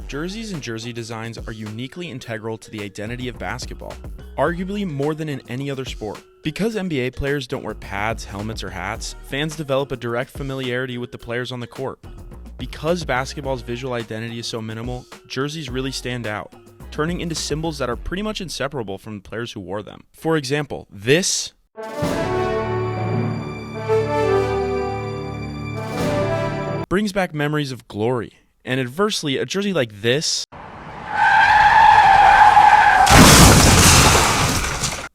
Jerseys and jersey designs are uniquely integral to the identity of basketball, arguably more than in any other sport. Because NBA players don't wear pads, helmets, or hats, fans develop a direct familiarity with the players on the court. Because basketball's visual identity is so minimal, jerseys really stand out, turning into symbols that are pretty much inseparable from the players who wore them. For example, this brings back memories of glory, and adversely, a jersey like this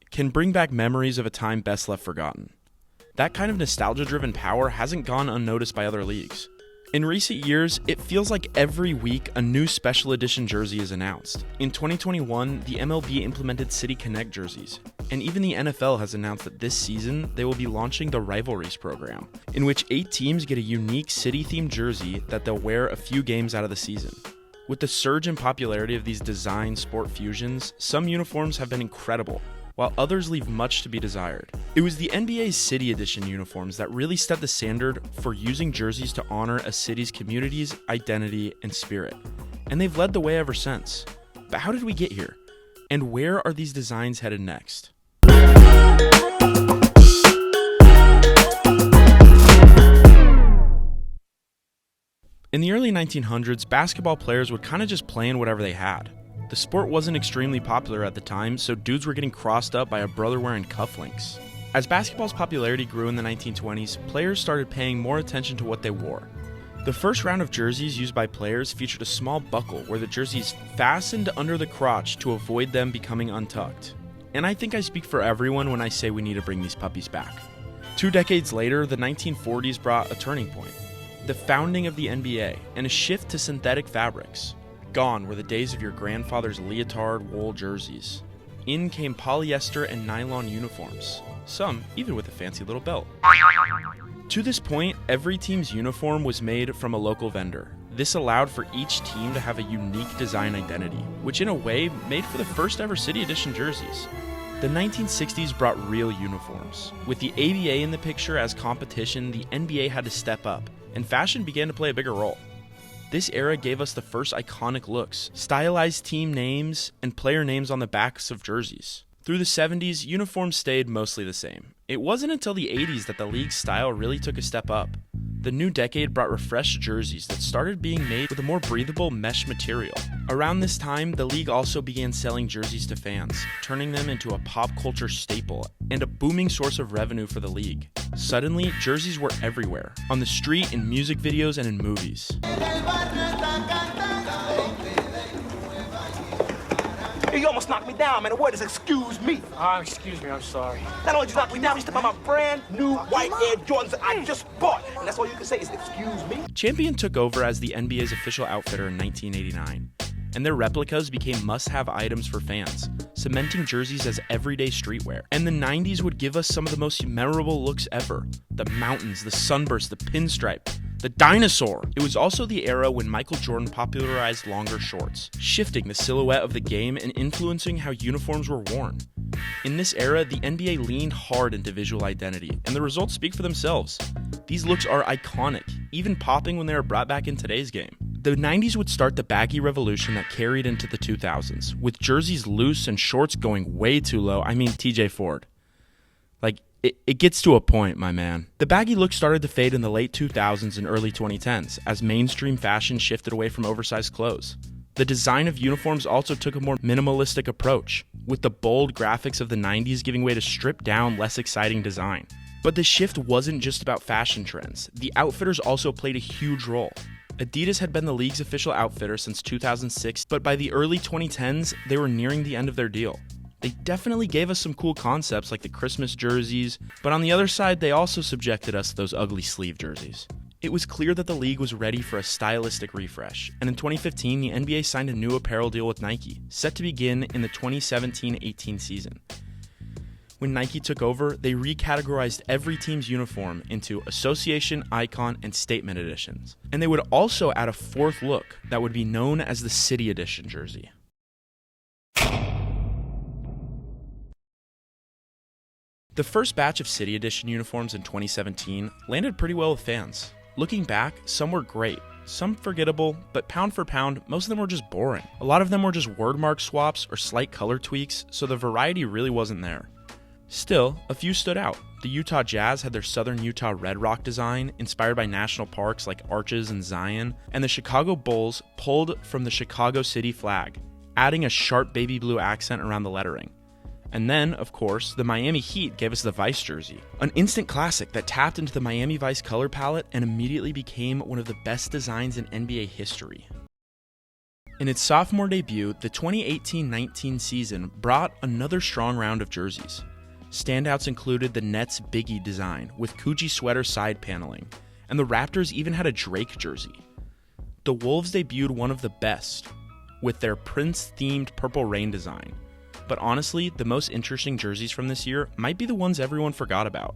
can bring back memories of a time best left forgotten. That kind of nostalgia-driven power hasn't gone unnoticed by other leagues. In recent years, it feels like every week a new special edition jersey is announced. In 2021, the MLB implemented City Connect jerseys, and even the NFL has announced that this season they will be launching the Rivalries program, in which 8 teams get a unique city-themed jersey that they'll wear a few games out of the season. With the surge in popularity of these design sport fusions, some uniforms have been incredible, while others leave much to be desired. It was the NBA's City Edition uniforms that really set the standard for using jerseys to honor a city's community's identity and spirit, and they've led the way ever since. But how did we get here? And where are these designs headed next? In the early 1900s, basketball players would kind of just play in whatever they had. The sport wasn't extremely popular at the time, so dudes were getting crossed up by a brother wearing cufflinks. As basketball's popularity grew in the 1920s, players started paying more attention to what they wore. The first round of jerseys used by players featured a small buckle where the jerseys fastened under the crotch to avoid them becoming untucked. And I think I speak for everyone when I say we need to bring these puppies back. 2 decades later, the 1940s brought a turning point. The founding of the NBA and a shift to synthetic fabrics. Gone were the days of your grandfather's leotard wool jerseys. In came polyester and nylon uniforms, some even with a fancy little belt. To this point, every team's uniform was made from a local vendor. This allowed for each team to have a unique design identity, which in a way made for the first ever City Edition jerseys. The 1960s brought real uniforms. With the ABA in the picture as competition, the NBA had to step up, and fashion began to play a bigger role. This era gave us the first iconic looks, stylized team names, and player names on the backs of jerseys. Through the 70s, uniforms stayed mostly the same. It wasn't until the 80s that the league's style really took a step up. The new decade brought refreshed jerseys that started being made with a more breathable mesh material. Around this time, the league also began selling jerseys to fans, turning them into a pop culture staple and a booming source of revenue for the league. Suddenly, jerseys were everywhere, on the street, in music videos, and in movies. You almost knocked me down, man. The word is excuse me. Excuse me, I'm sorry. Not only did you knock me down, you stepped on my brand new white Air Jordans that I just bought. And that's all you can say is excuse me. Champion took over as the NBA's official outfitter in 1989, and their replicas became must-have items for fans, cementing jerseys as everyday streetwear. And the 90s would give us some of the most memorable looks ever. The mountains, the sunburst, the pinstripe, the dinosaur. It was also the era when Michael Jordan popularized longer shorts, shifting the silhouette of the game and influencing how uniforms were worn. In this era, the NBA leaned hard into visual identity, and the results speak for themselves. These looks are iconic, even popping when they are brought back in today's game. The 90s would start the baggy revolution that carried into the 2000s, with jerseys loose and shorts going way too low. I mean, TJ Ford. It gets to a point, my man. The baggy look started to fade in the late 2000s and early 2010s as mainstream fashion shifted away from oversized clothes. The design of uniforms also took a more minimalistic approach, with the bold graphics of the 90s giving way to stripped down, less exciting design. But the shift wasn't just about fashion trends. The outfitters also played a huge role. Adidas had been the league's official outfitter since 2006, but by the early 2010s, they were nearing the end of their deal. They definitely gave us some cool concepts like the Christmas jerseys, but on the other side, they also subjected us to those ugly sleeve jerseys. It was clear that the league was ready for a stylistic refresh, and in 2015, the NBA signed a new apparel deal with Nike, set to begin in the 2017-18 season. When Nike took over, they recategorized every team's uniform into association, icon, and statement editions. And they would also add a fourth look that would be known as the City Edition jersey. The first batch of City Edition uniforms in 2017 landed pretty well with fans. Looking back, some were great, some forgettable, but pound for pound, most of them were just boring. A lot of them were just wordmark swaps or slight color tweaks, so the variety really wasn't there. Still, a few stood out. The Utah Jazz had their Southern Utah Red Rock design, inspired by national parks like Arches and Zion, and the Chicago Bulls pulled from the Chicago City flag, adding a sharp baby blue accent around the lettering. And then, of course, the Miami Heat gave us the Vice jersey, an instant classic that tapped into the Miami Vice color palette and immediately became one of the best designs in NBA history. In its sophomore debut, the 2018-19 season brought another strong round of jerseys. Standouts included the Nets' Biggie design with Coogi sweater side paneling, and the Raptors even had a Drake jersey. The Wolves debuted one of the best, with their Prince-themed Purple Rain design. But honestly, the most interesting jerseys from this year might be the ones everyone forgot about.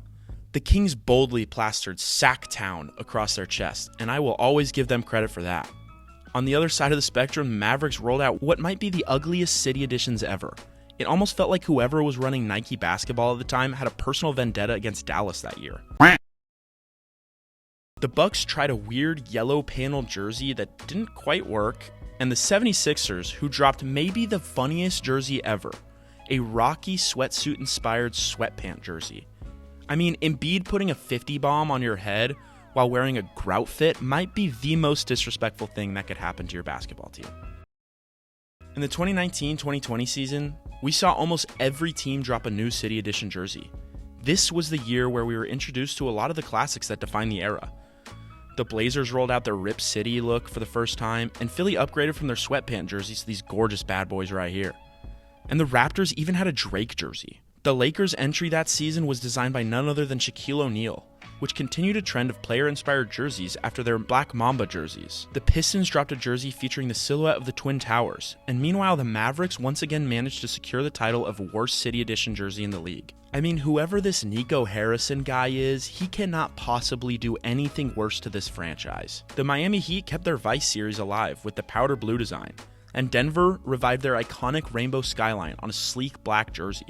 The Kings boldly plastered Sacktown across their chest, and I will always give them credit for that. On the other side of the spectrum, Mavericks rolled out what might be the ugliest city editions ever. It almost felt like whoever was running Nike basketball at the time had a personal vendetta against Dallas that year. The Bucks tried a weird yellow panel jersey that didn't quite work, and the 76ers, who dropped maybe the funniest jersey ever, a Rocky sweatsuit-inspired sweatpant jersey. I mean, Embiid putting a 50 bomb on your head while wearing a grout fit might be the most disrespectful thing that could happen to your basketball team. In the 2019-2020 season, we saw almost every team drop a new City Edition jersey. This was the year where we were introduced to a lot of the classics that define the era. The Blazers rolled out their Rip City look for the first time, and Philly upgraded from their sweatpant jerseys to these gorgeous bad boys right here. And the Raptors even had a Drake jersey. The Lakers' entry that season was designed by none other than Shaquille O'Neal, which continued a trend of player-inspired jerseys after their Black Mamba jerseys. The Pistons dropped a jersey featuring the silhouette of the Twin Towers, and meanwhile the Mavericks once again managed to secure the title of Worst City Edition jersey in the league. I mean, whoever this Nico Harrison guy is, he cannot possibly do anything worse to this franchise. The Miami Heat kept their Vice series alive with the powder blue design, and Denver revived their iconic rainbow skyline on a sleek black jersey,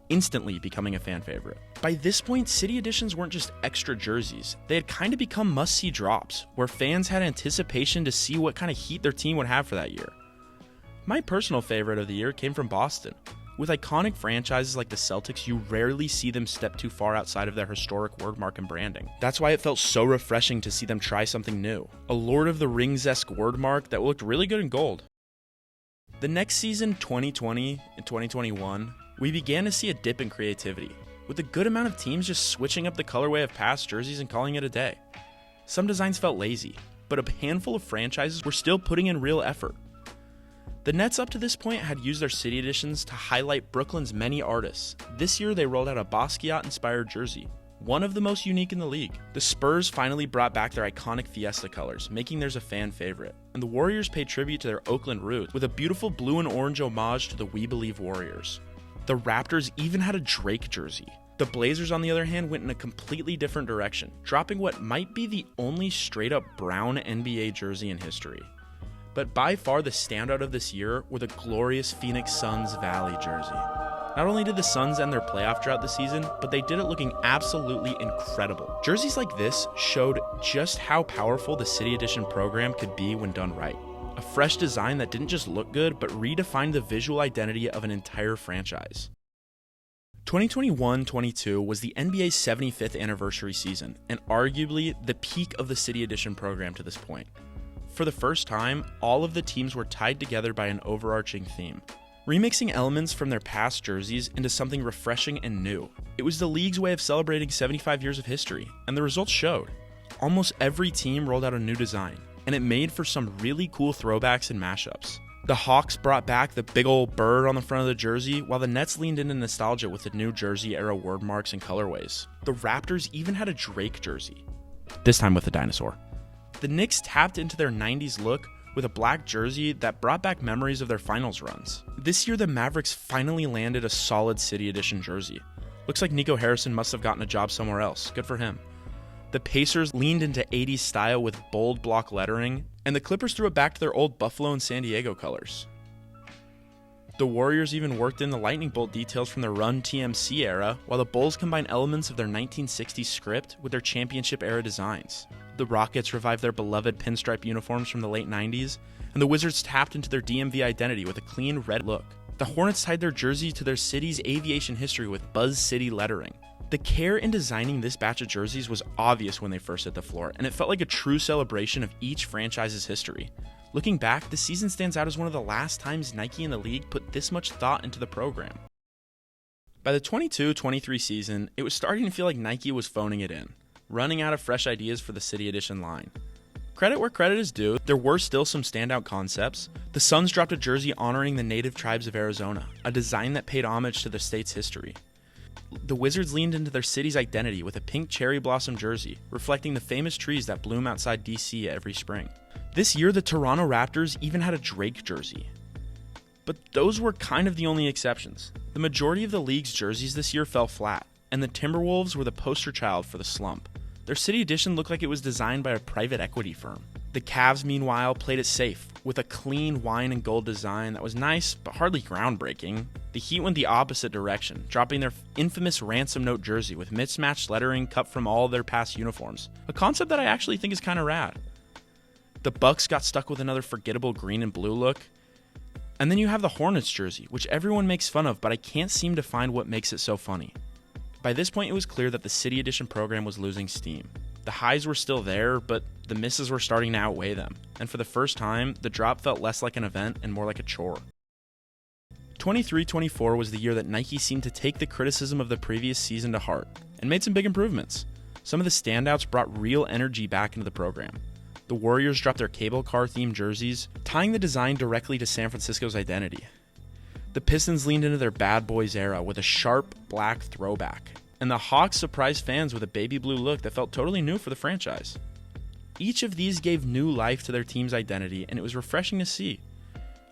instantly becoming a fan favorite. By this point, City Editions weren't just extra jerseys, they had kind of become must-see drops, where fans had anticipation to see what kind of heat their team would have for that year. My personal favorite of the year came from Boston. With iconic franchises like the Celtics, you rarely see them step too far outside of their historic wordmark and branding. That's why it felt so refreshing to see them try something new, a Lord of the Rings-esque wordmark that looked really good in gold. The next season, 2020 and 2021, we began to see a dip in creativity, with a good amount of teams just switching up the colorway of past jerseys and calling it a day. Some designs felt lazy, but a handful of franchises were still putting in real effort. The Nets up to this point had used their City Editions to highlight Brooklyn's many artists. This year they rolled out a Basquiat-inspired jersey, one of the most unique in the league. The Spurs finally brought back their iconic Fiesta colors, making theirs a fan favorite. And the Warriors paid tribute to their Oakland roots with a beautiful blue and orange homage to the We Believe Warriors. The Raptors even had a Drake jersey. The Blazers, on the other hand, went in a completely different direction, dropping what might be the only straight-up brown NBA jersey in history. But by far the standout of this year were the glorious Phoenix Suns Valley jersey. Not only did the Suns end their playoff drought this season, but they did it looking absolutely incredible. Jerseys like this showed just how powerful the City Edition program could be when done right. A fresh design that didn't just look good, but redefined the visual identity of an entire franchise. 2021-22 was the NBA's 75th anniversary season, and arguably the peak of the City Edition program to this point. For the first time, all of the teams were tied together by an overarching theme, remixing elements from their past jerseys into something refreshing and new. It was the league's way of celebrating 75 years of history, and the results showed. Almost every team rolled out a new design, and it made for some really cool throwbacks and mashups. The Hawks brought back the big old bird on the front of the jersey, while the Nets leaned into nostalgia with the new jersey-era wordmarks and colorways. The Raptors even had a Drake jersey, this time with a dinosaur. The Knicks tapped into their 90s look with a black jersey that brought back memories of their finals runs. This year, the Mavericks finally landed a solid City Edition jersey. Looks like Nico Harrison must have gotten a job somewhere else. Good for him. The Pacers leaned into 80s style with bold block lettering, and the Clippers threw it back to their old Buffalo and San Diego colors. The Warriors even worked in the lightning bolt details from the Run TMC era, while the Bulls combined elements of their 1960s script with their championship era designs. The Rockets revived their beloved pinstripe uniforms from the late 90s, and the Wizards tapped into their DMV identity with a clean red look. The Hornets tied their jersey to their city's aviation history with Buzz City lettering. The care in designing this batch of jerseys was obvious when they first hit the floor, and it felt like a true celebration of each franchise's history. Looking back, the season stands out as one of the last times Nike and the league put this much thought into the program. By the 22-23 season, it was starting to feel like Nike was phoning it in, running out of fresh ideas for the City Edition line. Credit where credit is due, there were still some standout concepts. The Suns dropped a jersey honoring the native tribes of Arizona, a design that paid homage to the state's history. The Wizards leaned into their city's identity with a pink cherry blossom jersey, reflecting the famous trees that bloom outside DC every spring. This year, the Toronto Raptors even had a Drake jersey. But those were kind of the only exceptions. The majority of the league's jerseys this year fell flat, and the Timberwolves were the poster child for the slump. Their City Edition looked like it was designed by a private equity firm. The Cavs, meanwhile, played it safe, with a clean wine and gold design that was nice, but hardly groundbreaking. The Heat went the opposite direction, dropping their infamous ransom note jersey with mismatched lettering cut from all of their past uniforms, a concept that I actually think is kind of rad. The Bucks got stuck with another forgettable green and blue look. And then you have the Hornets jersey, which everyone makes fun of, but I can't seem to find what makes it so funny. By this point, it was clear that the City Edition program was losing steam. The highs were still there, but the misses were starting to outweigh them, and for the first time, the drop felt less like an event and more like a chore. 23-24 was the year that Nike seemed to take the criticism of the previous season to heart, and made some big improvements. Some of the standouts brought real energy back into the program. The Warriors dropped their cable car themed jerseys, tying the design directly to San Francisco's identity. The Pistons leaned into their Bad Boys era with a sharp black throwback, and the Hawks surprised fans with a baby blue look that felt totally new for the franchise. Each of these gave new life to their team's identity, and it was refreshing to see.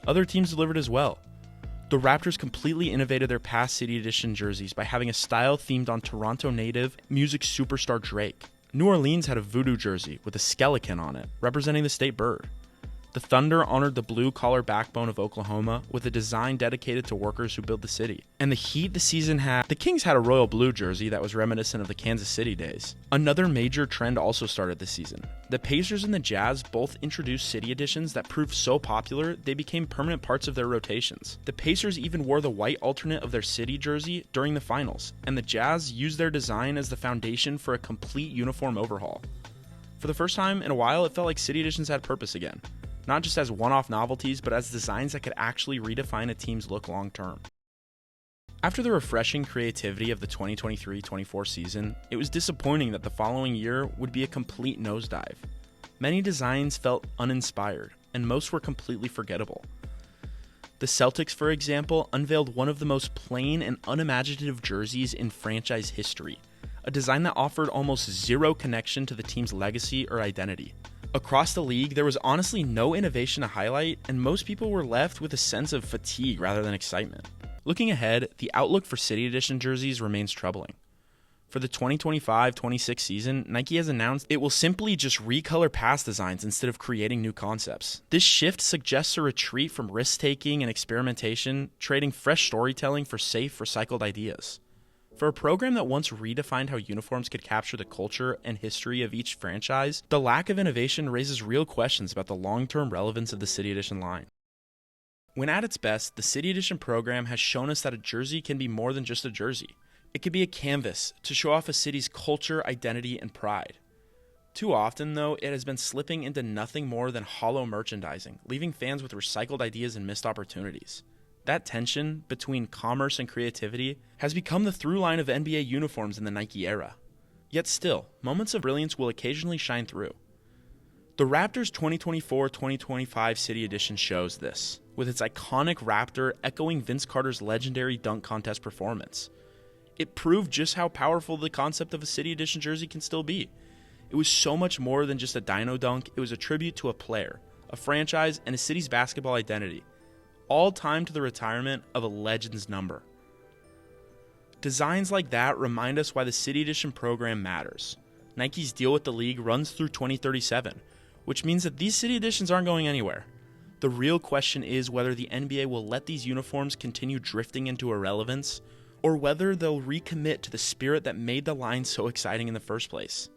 Other teams delivered as well. The Raptors completely innovated their past City Edition jerseys by having a style themed on Toronto native music superstar Drake. New Orleans had a voodoo jersey with a skeleton on it, representing the state bird. The Thunder honored the blue-collar backbone of Oklahoma with a design dedicated to workers who build the city. And the Heat this season the Kings had a royal blue jersey that was reminiscent of the Kansas City days. Another major trend also started this season. The Pacers and the Jazz both introduced City Editions that proved so popular they became permanent parts of their rotations. The Pacers even wore the white alternate of their City jersey during the finals, and the Jazz used their design as the foundation for a complete uniform overhaul. For the first time in a while, it felt like City Editions had purpose again. Not just as one-off novelties, but as designs that could actually redefine a team's look long-term. After the refreshing creativity of the 2023-24 season, it was disappointing that the following year would be a complete nosedive. Many designs felt uninspired, and most were completely forgettable. The Celtics, for example, unveiled one of the most plain and unimaginative jerseys in franchise history, a design that offered almost zero connection to the team's legacy or identity. Across the league, there was honestly no innovation to highlight, and most people were left with a sense of fatigue rather than excitement. Looking ahead, the outlook for City Edition jerseys remains troubling. For the 2025-26 season, Nike has announced it will simply just recolor past designs instead of creating new concepts. This shift suggests a retreat from risk-taking and experimentation, trading fresh storytelling for safe, recycled ideas. For a program that once redefined how uniforms could capture the culture and history of each franchise, the lack of innovation raises real questions about the long-term relevance of the City Edition line. When at its best, the City Edition program has shown us that a jersey can be more than just a jersey. It could be a canvas to show off a city's culture, identity, and pride. Too often, though, it has been slipping into nothing more than hollow merchandising, leaving fans with recycled ideas and missed opportunities. That tension between commerce and creativity has become the through line of NBA uniforms in the Nike era. Yet still, moments of brilliance will occasionally shine through. The Raptors 2024-2025 City Edition shows this, with its iconic Raptor echoing Vince Carter's legendary dunk contest performance. It proved just how powerful the concept of a City Edition jersey can still be. It was so much more than just a dino dunk, it was a tribute to a player, a franchise, and a city's basketball identity, all timed to the retirement of a legend's number. Designs like that remind us why the City Edition program matters. Nike's deal with the league runs through 2037, which means that these City Editions aren't going anywhere. The real question is whether the NBA will let these uniforms continue drifting into irrelevance, or whether they'll recommit to the spirit that made the line so exciting in the first place.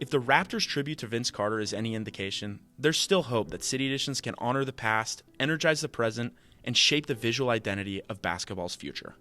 If the Raptors' tribute to Vince Carter is any indication, there's still hope that City Editions can honor the past, energize the present, and shape the visual identity of basketball's future.